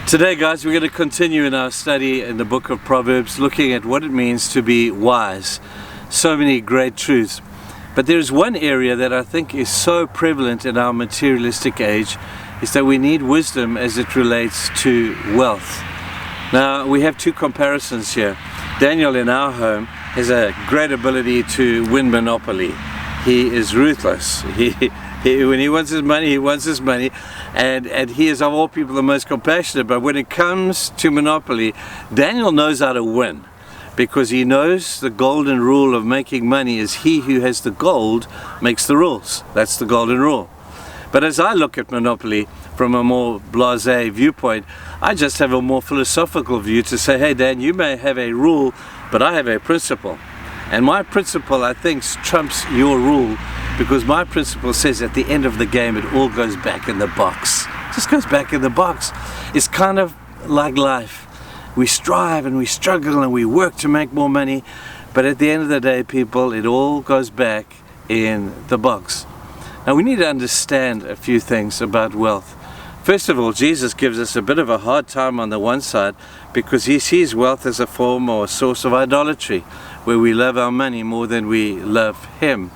Today, guys, we're going to continue in our study in the book of Proverbs, looking at what it means to be wise. So many great truths. But there's one area that I think is so prevalent in our materialistic age, is that we need wisdom as it relates to wealth. Now, we have two comparisons here. Daniel in our home has a great ability to win Monopoly. He is ruthless. When he wants his money, he wants his money, and he is of all people the most compassionate. But when it comes to Monopoly, Daniel knows how to win, because he knows the golden rule of making money is he who has the gold makes the rules. That's the golden rule. But as I look at Monopoly from a more blasé viewpoint, I just have a more philosophical view to say, hey Dan, you may have a rule, but I have a principle. And my principle, I think, trumps your rule, because my principle says at the end of the game it all goes back in the box. It just goes back in the box. It's kind of like life. We strive and we struggle and we work to make more money, but at the end of the day, people, it all goes back in the box. Now we need to understand a few things about wealth. First of all, Jesus gives us a bit of a hard time on the one side because he sees wealth as a form or a source of idolatry, where we love our money more than we love him.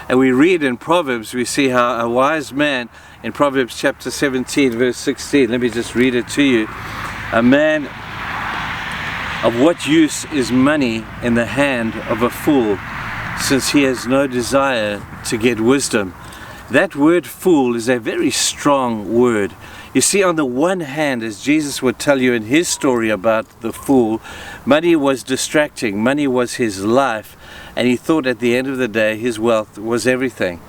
And we read in Proverbs, we see how a wise man, in Proverbs chapter 17 verse 16, let me just read it to you. A man, of what use is money in the hand of a fool, since he has no desire to get wisdom? That word fool is a very strong word. You see, on the one hand, as Jesus would tell you in his story about the fool, money was distracting, money was his life, and he thought at the end of the day his wealth was everything.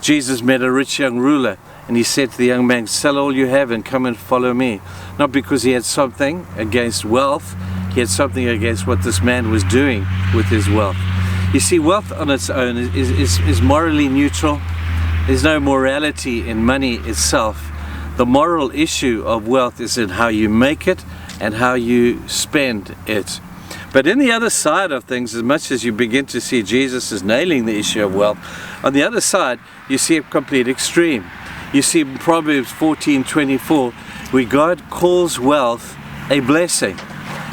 Jesus met a rich young ruler, and he said to the young man, sell all you have and come and follow me. Not because he had something against wealth, he had something against what this man was doing with his wealth. You see, wealth on its own is morally neutral. There's no morality in money itself. The moral issue of wealth is in how you make it and how you spend it. But in the other side of things, as much as you begin to see Jesus is nailing the issue of wealth, on the other side you see a complete extreme. You see in Proverbs 14:24, where God calls wealth a blessing.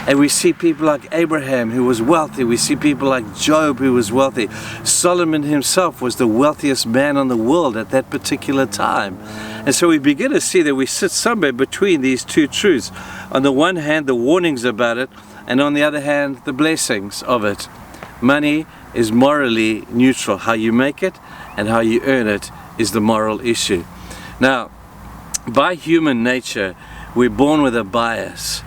And we see people like Abraham, who was wealthy. We see people like Job, who was wealthy. Solomon himself was the wealthiest man in the world at that particular time. And so we begin to see that we sit somewhere between these two truths. On the one hand, the warnings about it, and on the other hand, the blessings of it. Money is morally neutral. How you make it and how you earn it is the moral issue. Now, by human nature, we're born with a bias.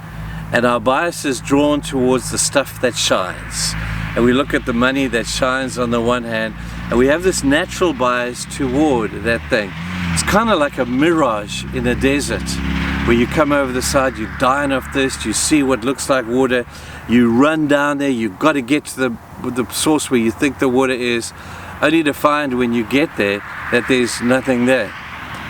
And our bias is drawn towards the stuff that shines. And we look at the money that shines on the one hand, and we have this natural bias toward that thing. It's kind of like a mirage in a desert, where you come over the side, you're dying of thirst, you see what looks like water, you run down there, you've got to get to the source where you think the water is, only to find when you get there that there's nothing there.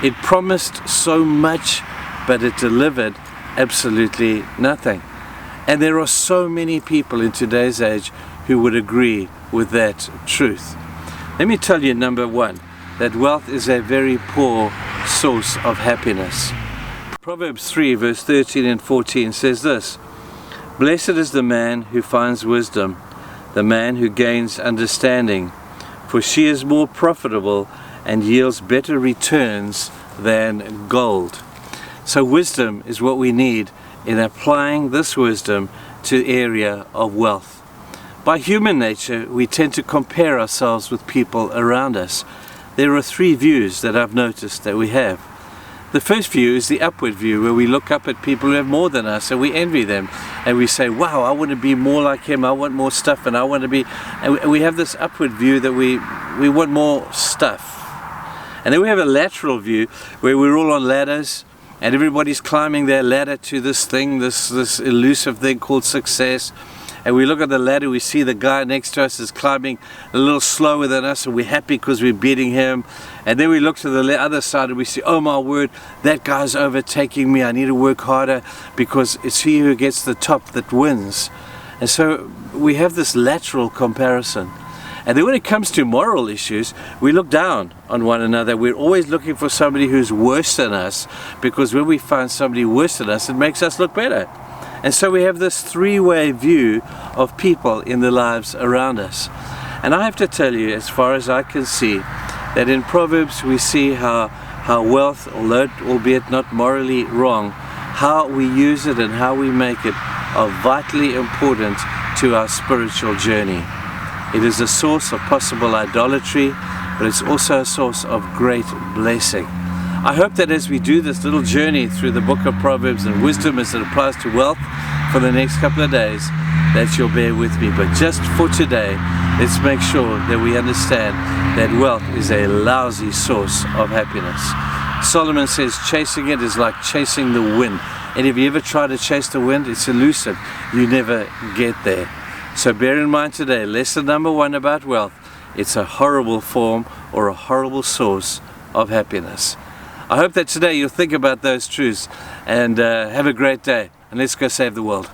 It promised so much, but it delivered absolutely nothing. And there are so many people in today's age who would agree with that truth. Let me tell you, number one, that wealth is a very poor source of happiness. Proverbs 3 verse 13 and 14 says this: blessed is the man who finds wisdom, the man who gains understanding, for she is more profitable and yields better returns than gold. So wisdom is what we need in applying this wisdom to the area of wealth. By human nature, we tend to compare ourselves with people around us. There are three views that I've noticed that we have. The first view is the upward view, where we look up at people who have more than us and we envy them. And we say, wow, I want to be more like him, I want more stuff, and I want to be... And we have this upward view that we want more stuff. And then we have a lateral view, where we're all on ladders, and everybody's climbing their ladder to this thing, this elusive thing called success. And we look at the ladder, we see the guy next to us is climbing a little slower than us, and we're happy because we're beating him. And then we look to the other side and we see, oh my word, that guy's overtaking me, I need to work harder, because it's he who gets the top that wins. And so we have this lateral comparison. And then when it comes to moral issues, we look down on one another. We're always looking for somebody who's worse than us, because when we find somebody worse than us, it makes us look better. And so we have this three-way view of people in the lives around us. And I have to tell you, as far as I can see, that in Proverbs we see how wealth, although albeit not morally wrong, how we use it and how we make it are vitally important to our spiritual journey. It is a source of possible idolatry, but it's also a source of great blessing. I hope that as we do this little journey through the book of Proverbs and wisdom as it applies to wealth for the next couple of days, that you'll bear with me. But just for today, let's make sure that we understand that wealth is a lousy source of happiness. Solomon says chasing it is like chasing the wind. And if you ever try to chase the wind, it's elusive. You never get there. So bear in mind today, lesson number 1 about wealth. It's a horrible form or a horrible source of happiness. I hope that today you'll think about those truths and have a great day. And let's go save the world.